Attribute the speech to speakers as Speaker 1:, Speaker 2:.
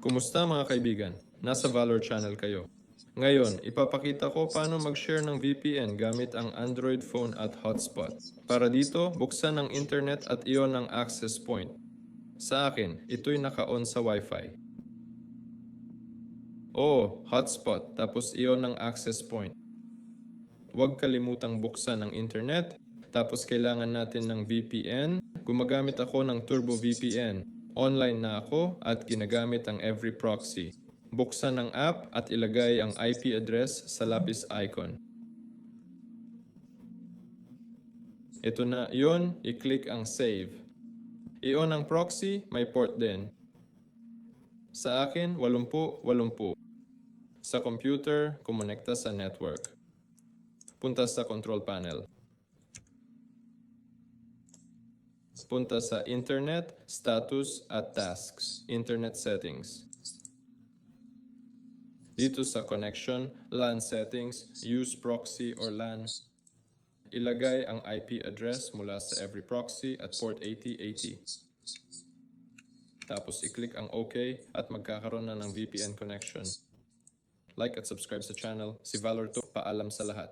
Speaker 1: Kumusta mga kaibigan? Nasa Valor Channel kayo. Ngayon, ipapakita ko paano mag-share ng VPN gamit ang Android phone at hotspot. Para dito, buksan ang internet at iyon ang access point. Sa akin, ito'y naka-on sa Wi-Fi. Hotspot, tapos iyon ang access point. Huwag kalimutang buksan ang internet, tapos kailangan natin ng VPN. Gumagamit ako ng Turbo VPN. Online na ako at ginagamit ang every proxy. Buksan ang app at ilagay ang IP address sa lapis icon. Ito na yun, i-click ang save. I-on ang proxy, may port din. Sa akin, 80-80. Sa computer, kumonekta sa network. Punta sa control panel. Punta sa Internet, Status at Tasks, Internet Settings. Dito sa Connection, LAN Settings, Use Proxy or LAN. Ilagay ang IP address mula sa every proxy at port 8080. Tapos i-click ang OK at magkakaroon na ng VPN connection. Like at subscribe sa channel. Si Valor to, paalam sa lahat.